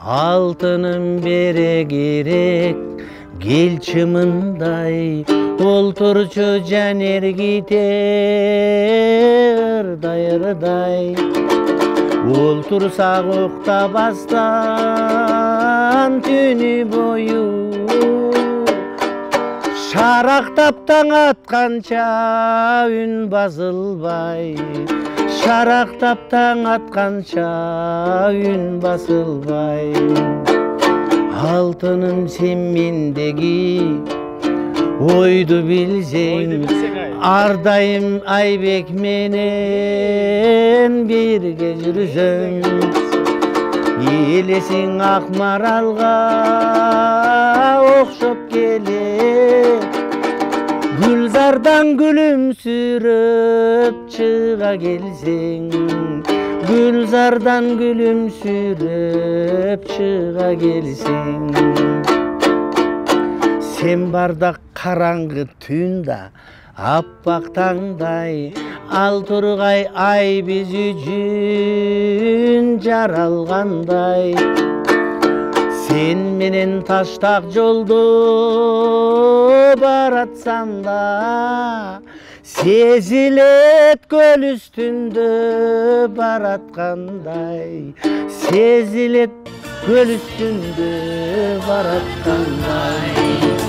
Алтыным бере керек келчимындай, олтурчу жанер китер ырдай. Олтурсак уктабастан түнү бою, шарактап таң атканча үн басылбай, шарактап таң атканча үн басылбай. Алтыным сен мендеги ойду билсең, ардайым Айбек менен бирге жүрсөң. Елесиң ак маралга окшоп келе, гүлзардан күлүмсүрөп чыга келсең, гүлзардан күлүмсүрөп чыга келсең. Сен барда караңгы түндө аппак таңдай, ал тургай ай биз үчүн жаралгандай. Сен менен таштак жолдо баратсам да, сезилет көл үстүндө бараткандай, сезилет көл үстүндө бараткандай.